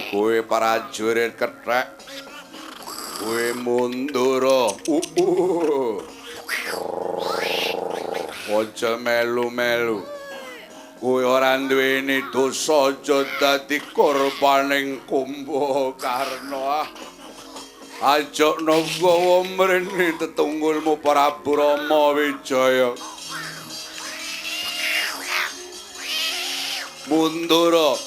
Kowe prajurit kethek. Kowe mundur. Aja melu-melu. Kowe ora duweni dosa aja dadi korbaning Kumbakarna. Aja nggawa mrene tetunggulmu Prabu Rama Wijaya. Mundur.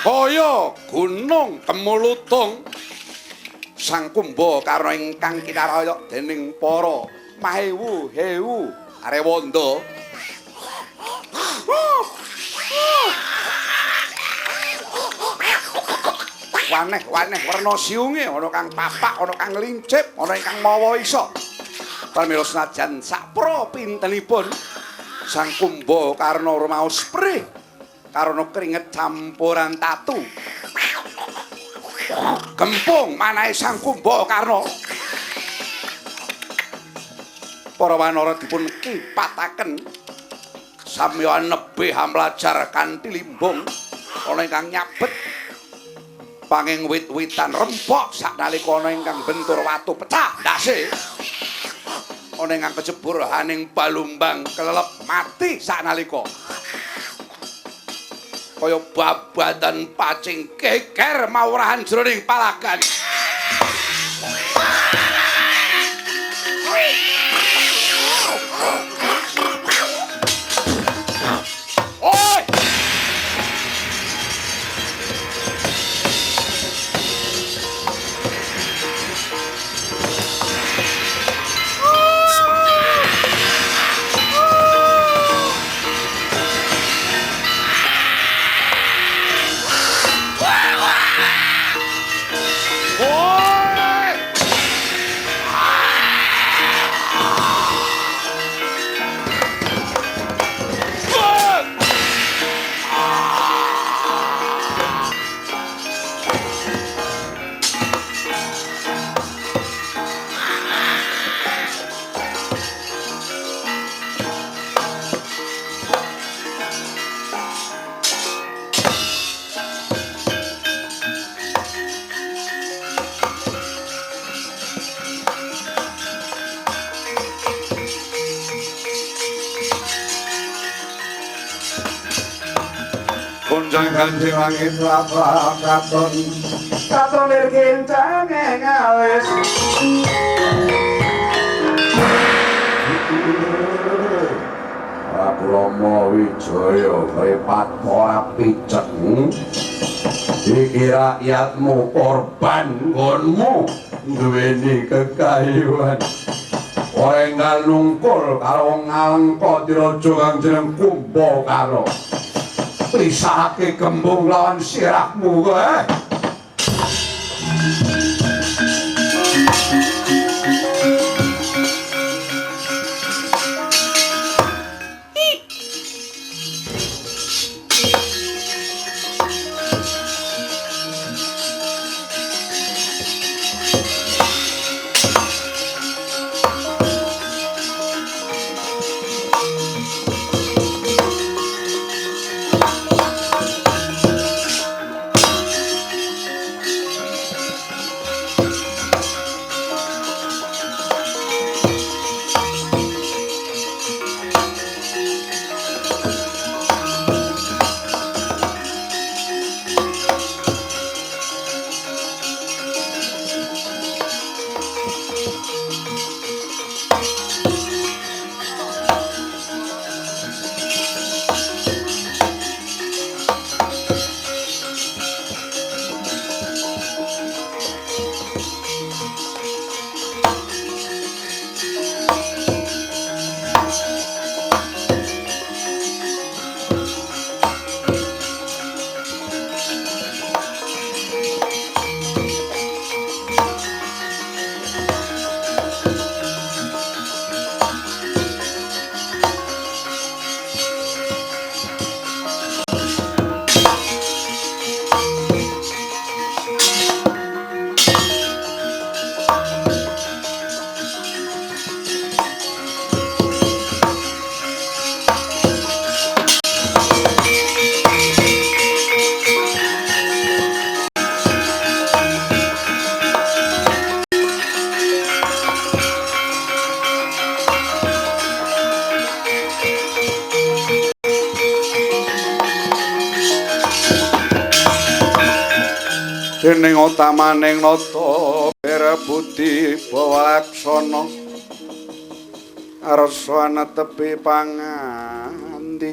Kaya gunung Kemulutung Sang Kumbakarna ingkang kinaraya dening para mahewu-hewu arewanda. Waneh-waneh werna siunge ana kang papak, ana kang lincip, ana ingkang mawa isa. Pramila senajan sapra pintenipun Sang Kumbakarna rumaos prih karana keringet campuran tatu. Gempung manahe Sang Kumbakarna. Para wanara dipun kipataken samya nebih amlajar kanthi limbung ana ingkang nyabet panging wit-witan rempok saknalika ana ingkang bentur watu pecah ndase. Ana ingkang kejebur haning balumbang kelelep mati saknalika. Kaya babadan pacing geger mawrahan jroning palagan. Kunjang kanjeng langit lapa katon katonir kincang ngawis Prabu Rama Wijaya Patmo apicet iki rakyatmu korban nggonmu duweni kekayuan ora ngalungkul karo ngalengka diraja kang jeneng Kumbakarna pisahake kembung lawan sirahmu kowe dening utamaning nata Merabudi Bawalaksana arsa netepi pangandika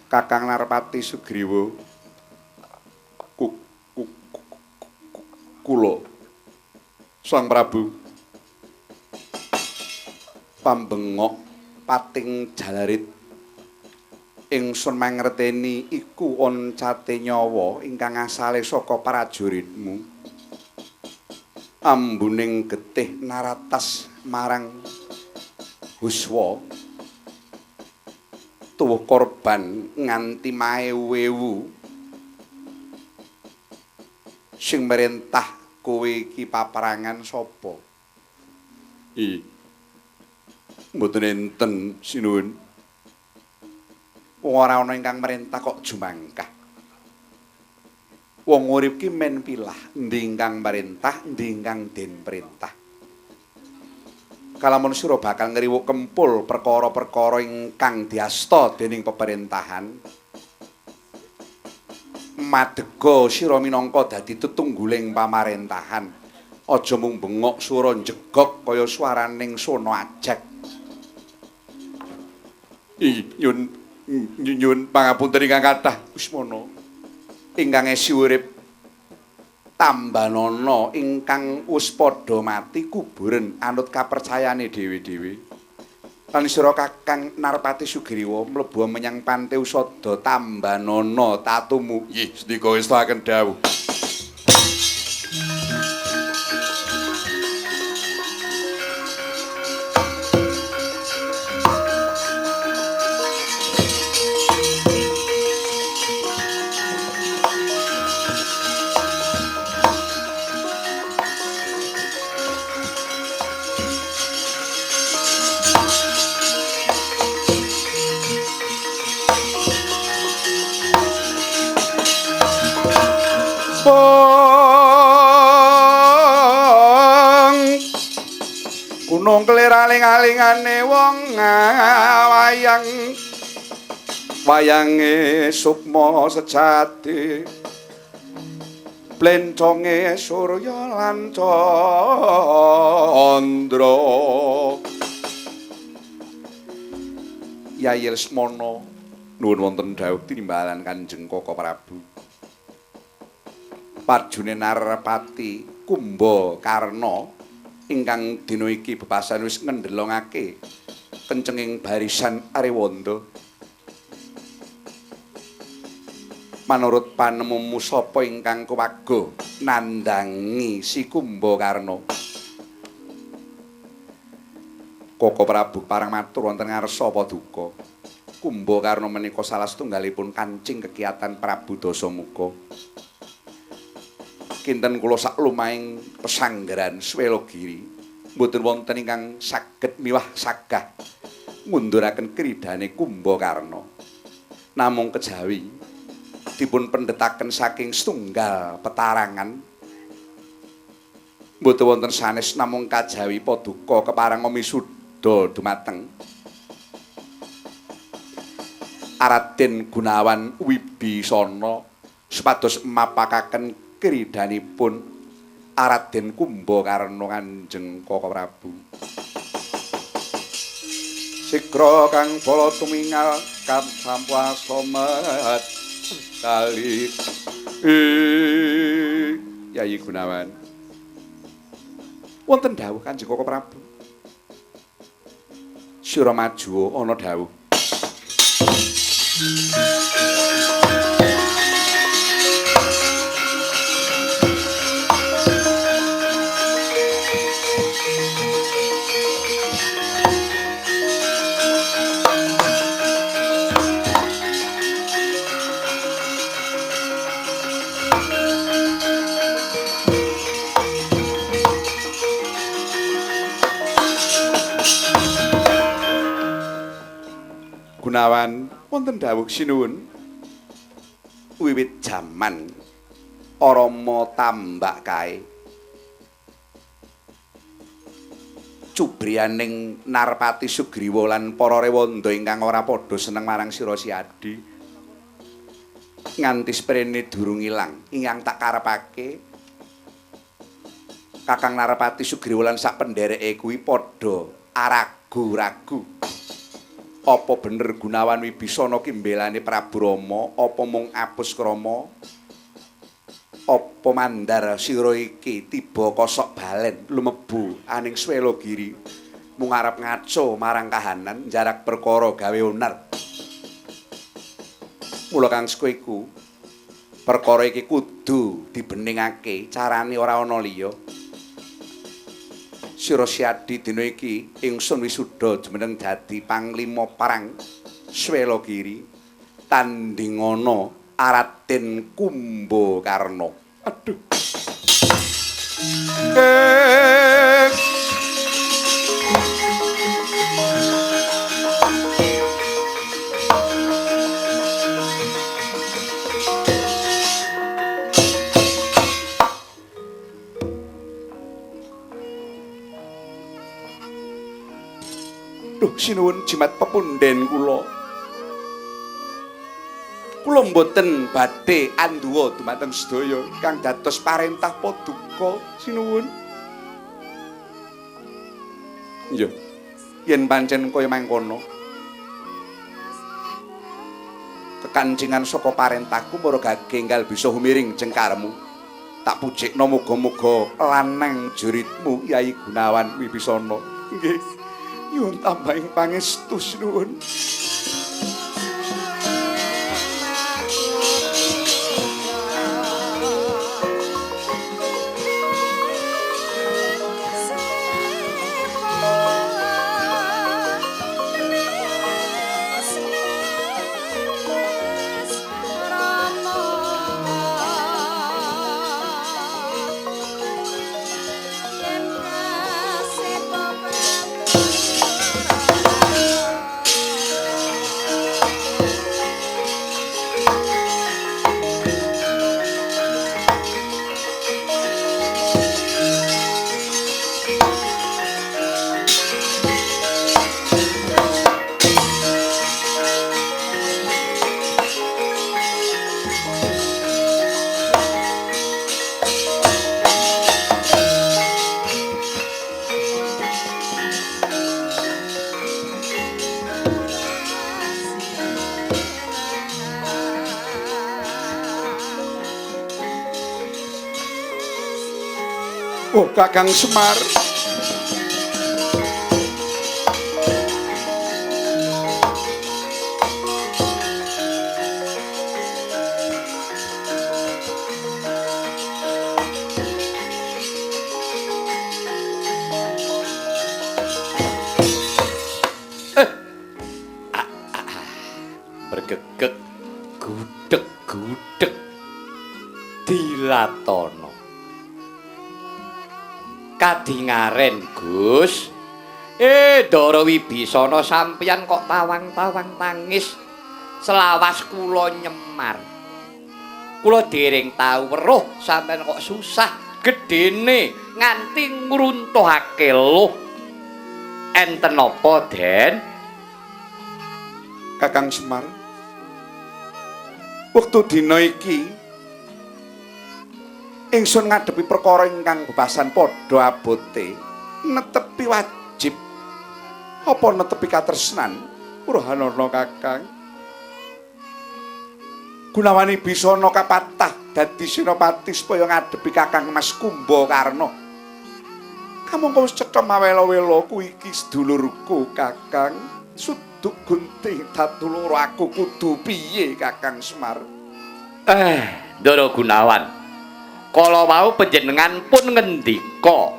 Kakang Narpati Sugriwa kula Sang Prabu pambengok pating jalarit ingsun mangerteni iku oncate nyawa ingkang asale saka prajuritmu ambuning getih naratas marang Huswa tuwuh korban nganti maewu sing merintah kowe iki paperangan sapa? Mboten enten sinuwun. Wong ora ana ingkang merintah kok jumangkah. Wong urip ki men pilah, endi ingkang merintah, endi ingkang den perintah. Kalamun sira bakal ngriwuk kempul perkara-perkara ingkang diasta dening pemerintahan, madega sira minangka dadi tetungguling pamarentahan aja mung bengok swara njegok kaya swaraning sono ajeg nyun pangapunten ingkang kathah Usmana ingkang esi urip Tambanana ingkang wis padha mati kuburen anut kapercayane dhewe-dhewe lan sira Kakang Narpati Sugriwa mlebu menyang Pante Usada Tambanana tatumu. Nggih, sedika westaken dawuh. Gunung keliraling-alingane wong wayange sukma sejati plenconge surya lan candra Yayi Lesmana nuwun wonten dawuh tinimbalan Kanjeng Kaka Prabu Parjune Narpati Kumbakarna ingkang dina iki bebasan wis ngendelongake kencenging barisan Arewanda. Manurut panemumu sapa ingkang kuwaga nandangi si Kumbakarna? Kaka Prabu parang matur wonten ngarsa apa duka. Kumbakarna menika salah setunggalipun kancing kegiatan Prabu Dasamuka. Kinten kula saklumahing pesanggeran Swelogiri mboten wonten ingkang saged miwah sagah ngunduraken kridane Kumbakarna. Namung kejawi dipun pendhetaken saking setunggal petarangan mboten wonten sanes namung kajawi paduka keparang misuda dumateng Raden Gunawan Wibisana supados mapakaken kridhanipun Raden Kumbakarna Kanjeng Kaka Prabu. Sigra kang bala tumingal kan sampwasa met kali Yayi Gunawan. Wonten dawuh Kanjeng Kaka Prabu. Sira maju ana dawuh. Gunawan wonten dawuh sinuwun wiwit jaman Rama tambak kae cubriyaning Narpati Sugriwa lan para rewanda ingkang ora padha seneng marang sira Siadi nganti sprene durung ilang ingkang tak karepake Kakang Narapati Sugriwa lan sak pendereke kuwi padha aragu-ragu apa bener Gunawan Wibisana ki mbelani Prabu Rama apa mung apus krama apa mandar sira iki tiba kosok balen lumebu aning Swelogiri mung arep ngaco marang kahanan jarak perkara gawe onar mula kang seko iku perkara iki kudu dibeningake carane ora ana liya Sira Siadi dina iki ingsun wisuda jumeneng dadi panglima parang Swelogiri tandingana Raden Kumbakarna. Aduh. Duh sinuwun jimat pepunden kula. Kula mboten badhe anduwa dumateng sedaya kang dados parentah paduka sinuwun. Iya. Yen pancen kaya mangkono. Kekancingan saka parentahku para gagenggal bisa humiring cengkarmu. Tak pujikna muga-muga lanang juritmu Yai Gunawan Wibisana. Nggih. Nyuwun tambahing pangestu sinuwun. Oh Kakang Semar. Bergegek gudeg-gudeg dilatono. Kadingaren Gus. Ndara Wibisana sampeyan kok tawang-tawang tangis selawas kula nyemar. Kula dereng tau weruh sampeyan kok susah gedene nganti ngruntuhake luh. Enten napa, Den? Kakang Semar. Wektu dina iki ingsun ngadepi perkara ingkang bebasan padha abote netepi wajib apa netepi katresnan Purhanana Kakang Gunawan Wibisana kapatah dadi senopati supaya ngadepi Kakang Mas Kumbakarna kamangka wis cetha mawela-wela kuwi iki sedulurku Kakang suduk gunting datulur aku kudu piye Kakang Semar Ndara Gunawan kala wau panjenengan pun ngendika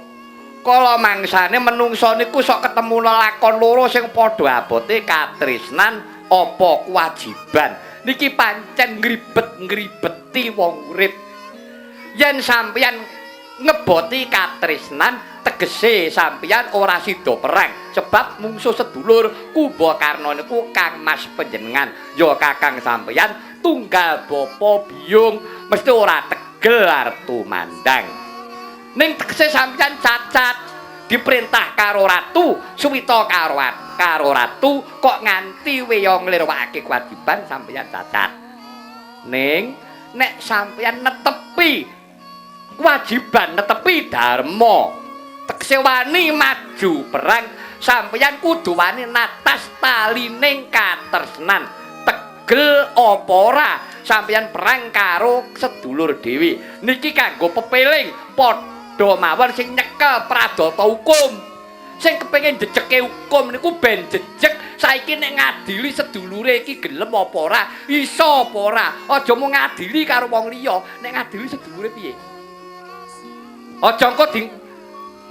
kala mangsane menungsa niku sok ketemu lelakon loro sing padha abote katresnan apa kewajiban niki pancen ngribet-ngribeti wong urip yen sampeyan ngeboti katresnan tegese sampeyan ora sida perang sebab mungsuh sedulur Kumbakarna niku Kang Mas panjenengan ya Kakang sampeyan tunggal bapa biyung mesti ora gelar tumandang ning tegese sampeyan cacat diperintah karo ratu suwita karo ratu kok nganti weya nglirwakake kewajiban sampeyan cacat Ning nek sampeyan netepi kewajiban netepi dharma tekse wani maju perang sampeyan kudu wani natas talining katresnan tegel apa ora sampeyan perang karo sedulur dhewe niki kanggo pepeling padha mawon sing nyekel pradata hukum sing kepengin jejeke hukum niku ben jejeg saiki nek ngadili sedulure iki gelem apa ora iso apa ora aja mung ngadili karo wong liya nek ngadili sedulure piye aja engko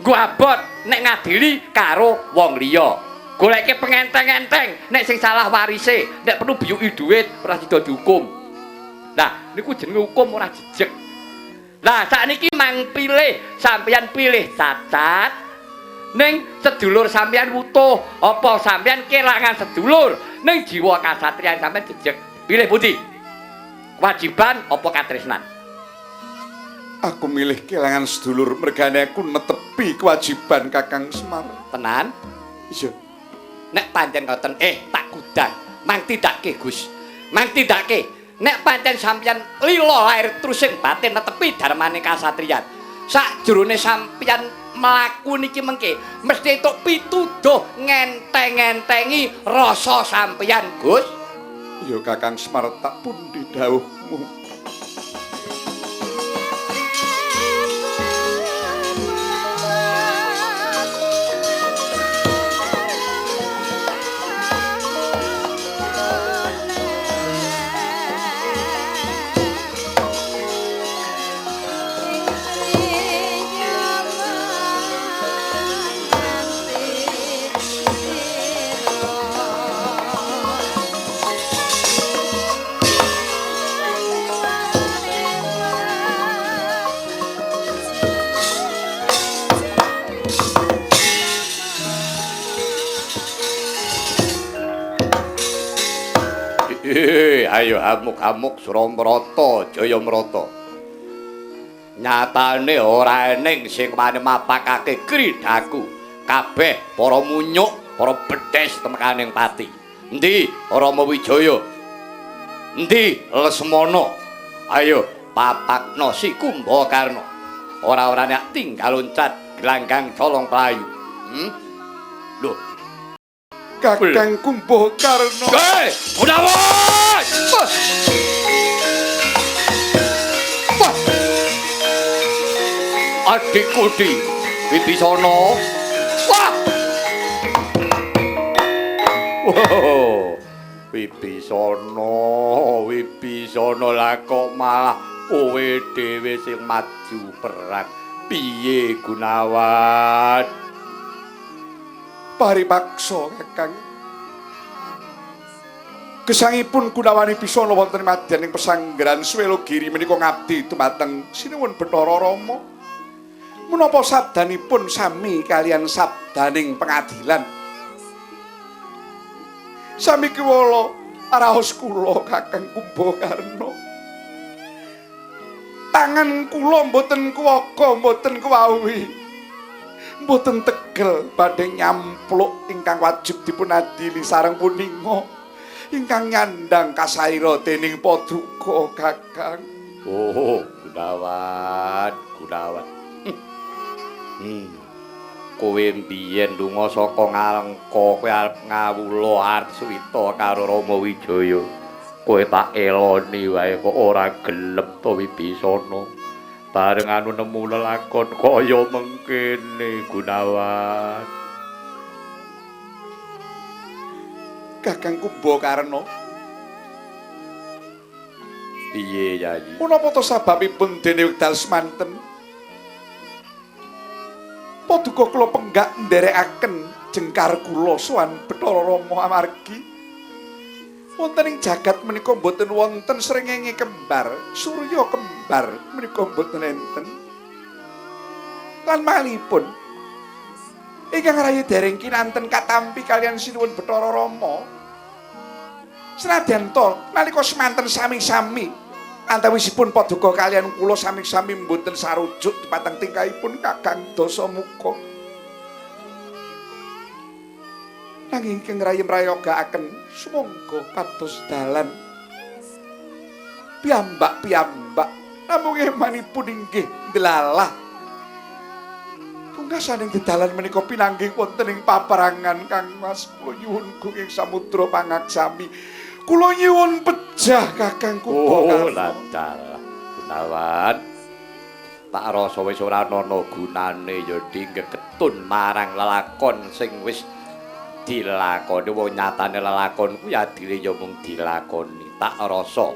nggo abot nek ngadili karo wong liya goleke pengenteng-enteng nek sing salah warise nek perlu biyuki dhuwit ora sida dihukum nah niku jenenge hukum ora jejeg lah sakniki mang pilih sampeyan pilih cacat ning sedulur sampeyan wutuh apa sampeyan kelangan sedulur ning jiwa kasatriyan sampeyan jejeg pilih pundi kewajiban apa katresnan Aku milih kelangan sedulur mergane aku netepi kewajiban Kakang Semar. tenan Iya. nek pancen ngoten tak gudang mang tidake Gus mang tidake nek pancen sampeyan lila lair trusing batin netepi dharmane kasatriyan sakjroning sampeyan mlaku niki mengke mesti entuk pituduh ngenteng-entengi rasa sampeyan Gus Ya Kakang Semar tak pundi dawuhmu. Ayo amuk-amuk Suramrata Jayamrata nyatane ora ening sing wani mapakake kridhaku kabeh para munyuk para bedhes temekaning pati endi Rama Wijaya endi Lesmana ayo papakna si Kumbakarna ora-ora nek tinggal loncat gelanggang colong playu lho Kakang Kumbakarna. Hei, Gunawan! Adikku di Wibisana. Wah! Wow. Wibisana lah kok malah kowe dhewe sing maju perang. Piye Gunawan? Paripaksa Kakang. Gesangipun Gunawan Wibisana wonten madyaning pesanggrahan Swelogiri menika ngabdi dumateng Sinuwun Bathara Rama. Menapa sabdanipun sami kalian sabdaning pengadilan. Sami kiwala araos kula Kakang Kumbakarna. Tangan kula mboten kuwaga mboten kuwawi. Mboten tegel badhe nyampluk ingkang wajib dipun adili sareng punika ingkang nyandang kasaira dening Paduka Kakang. Oh, Gunawan. Kowe mbiyen lunga saka Ngalengka kowe arep ngawula Arswita karo Rama Wijaya. Kowe tak eloni wae kok ora gelem to Wibisana. Bareng anu nemu lelakon kaya mengkene Gunawan. Kakang Kumbakarna. Piye Yayi? Menapa to sababipun dene wekdal semanten? Paduka kula penggak nderekaken jengkar kula sowan Bathara Rama amargi wonten ing jagat menika boten wonten srengenge kembar, surya kembar menika boten enten. Lan malipun ingkang rayi dereng kinanten katampi kalian Sinuwun Bathara Rama. Senadyan to nalika semanten sami-sami antawisipun Paduka kalian kula sami-sami mboten sarujuk dipatang tingkahipun Kakang Dasamuka. Nanging ingkang rayi mrayogakaken sumangga pados dalan piyambak namung emanipun inggih ndelalah pungkasaning dedalan menika pinanggih wonten ing paperangan Kang Mas. Kula nyuwun ing samudra pangaksami, kula nyuwun pejah Kakang Kubakarna. Lancar Gunawan, tak rasa wis ora ana gunane ya dinggeketun marang lelakon sing wis dilakoni. Wong nyatane lelakon kuwi adile ya mung dilakoni. Tak rasa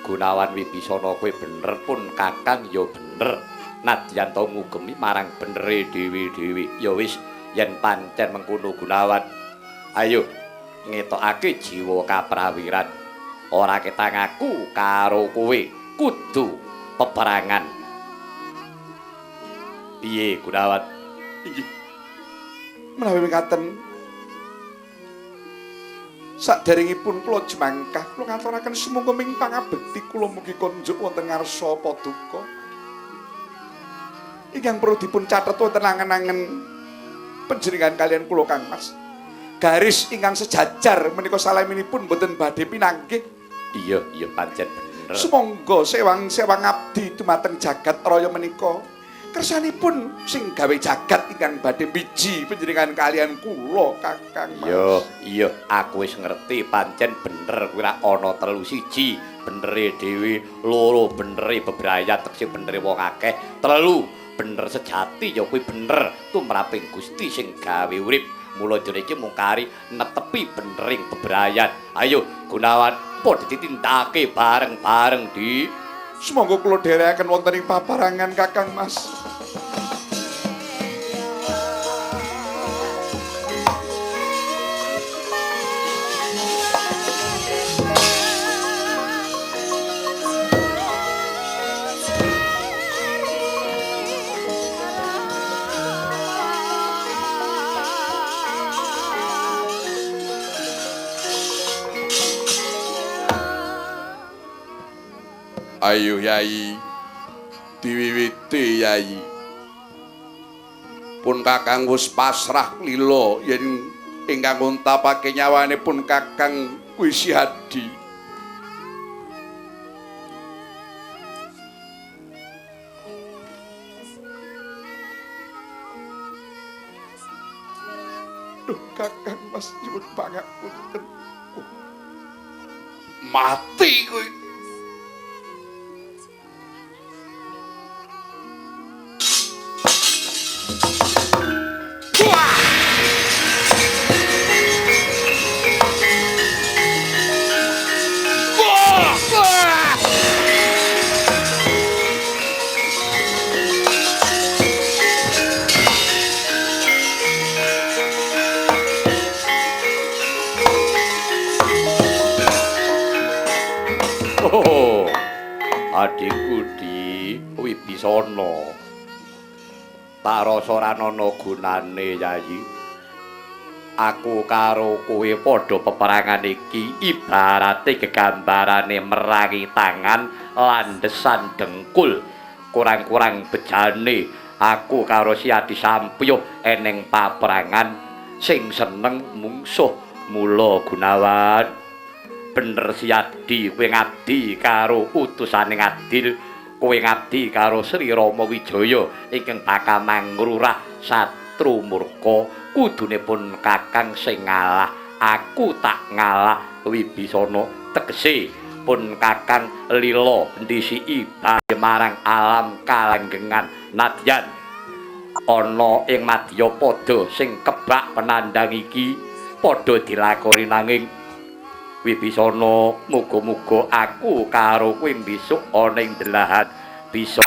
Gunawan Wibisana kowe bener pun Kakang ya bener. Nadyan to ngugemi marang benere dhewe-dhewe. Ya wis yen pancen mengkono Gunawan, ayo ngetokake jiwa kaprawiran. Ora ketang aku karo kowe kudu peperangan. Piye Gunawan? Inggih. Menawi mekaten saderengipun kula jemangkah kula ngaturaken sumangga ming pangabekti kula mugi konjuk wonten ngarsa paduka ingkang perlu dipun catet wonten angen-angen panjenengan kalian kula Kang Mas. Garis ingkang sejajar menika salaminipun boten badhe pinanggih. Iya pancen bener. Sumangga sewang abdi dumateng jagat raya menika kersanipun sing gawe jagat ingkang badhe biji panjenengan kalian kula Kakang Mas. Iya aku wis ngerti pancen bener kuwi ra ana telu siji benere dhewe, loro benere bebrayat tekse benere wong akeh, telu bener sejati ya kuwi bener tumraping Gusti sing gawe urip. Mula dene iki mung kari netepi benering bebrayat. Ayo Gunawan padha ditindakake bareng-bareng di. Sumangga kula dherekaken wonten ing paparangan Kakang Mas. Ayo Yai, diwiwiti Yai. Pun Kakang wis pasrah lila yen ingkang nguntapake nyawanipun Kakang Wisi Hadi. Duh Kakang Mas nyuwun pangapunten. Mati kuwi. Oh, adikku di Wibisana. Tak rasa ora ana gunane Yayi. Aku karo kowe padha peperangan iki ibarate gegambarane merangi tangan landesan dengkul. Kurang-kurang bejane aku karo Si Adi Sampyuh eneng paperangan sing seneng mungsuh. Mula Gunawan bener Si Adi kowe ngabdi karo utusane Adil, kowe ngabdi karo Sri Rama Wijaya ingkang bakal mangrurah satru murka. Kudune pun Kakang sing ngalah, aku tak ngalah. Wibisana tegese pun Kakang lila ndisiki bae marang alam kalanggengan. Nadyan ana ing Madyapada sing kebak penandang iki padha dilakoni nanging Wibisana muga-muga aku karo kowe besok ana ing delahan bisa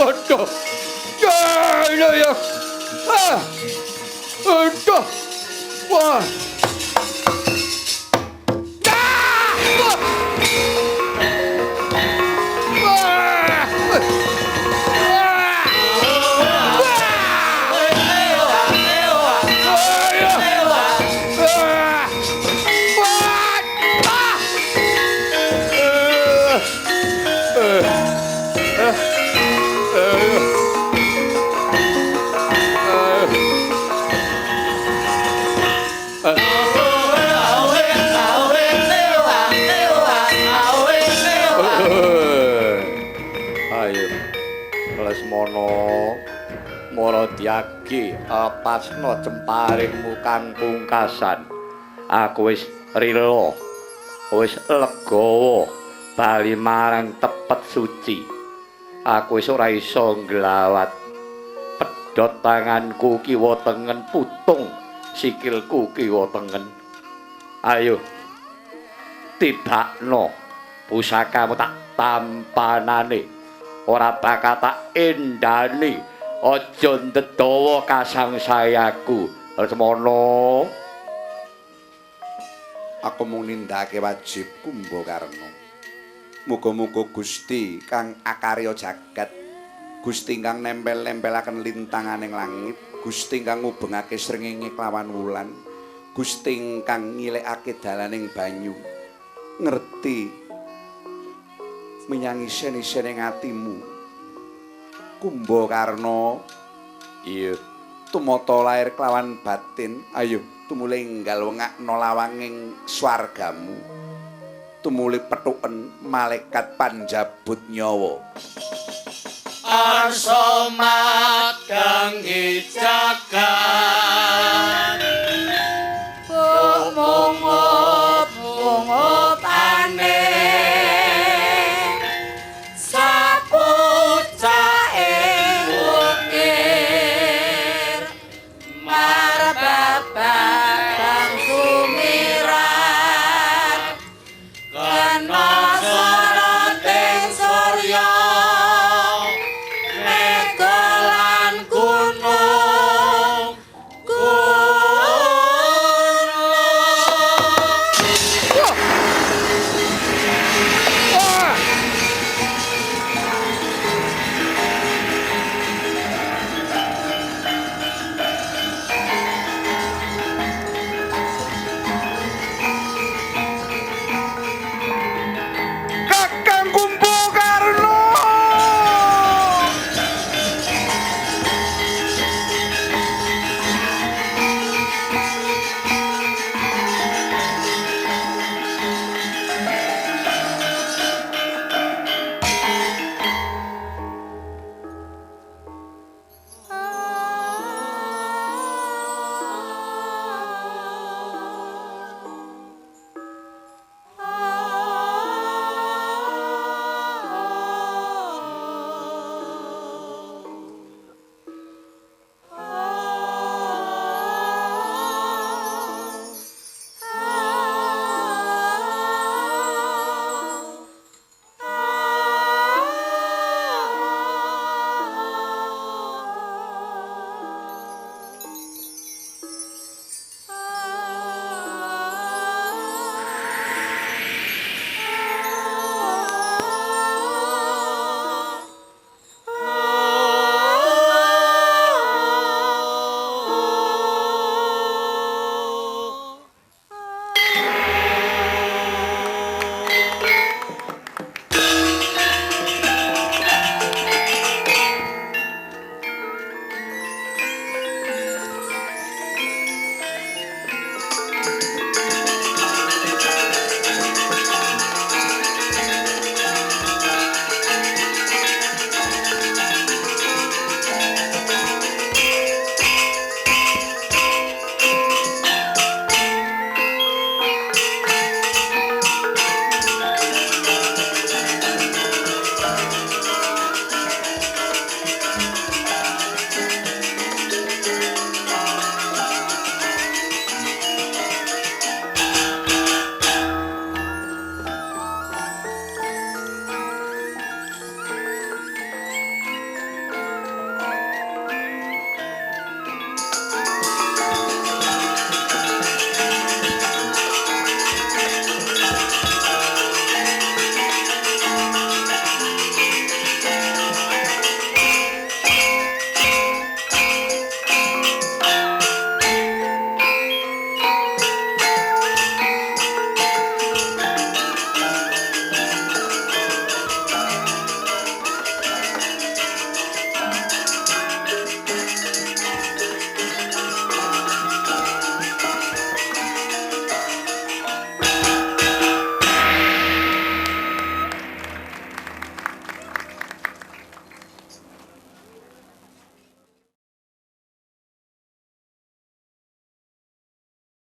Waduh. Ya, ya. Ah. Aduh. Wah. Ayo, Lesmana Maradyagi pasna cemparingmu kang pungkasan. Aku wis rila, wis legawa bali marang tepet suci. Aku wis ora iso nglawat. Pedhot tanganku kiwa tengen, putung sikilku kiwa tengen. Ayo, tibakno pusakamu tak tampanane. Ora bakal tak endani. Aja ndedawa kasangsayaku. Lesmana. Aku mung nindakake wajibku Mbakarna. Muga-muga Gusti kang akarya jagat, Gusti kang nempel-nempelaken lintanganing langit, Gusti kang ngubengake srengenge klawan wulan, Gusti kang ngilekake dalaning banyu, ngerti menyang isen-isene atimu. Kumbakarna, Iya, tumata lair kelawan batin, ayo tumuli enggal wengakna lawanging swargamu. Tumuli pethuken malaikat panjabut nyawa. Arsomat kang jagat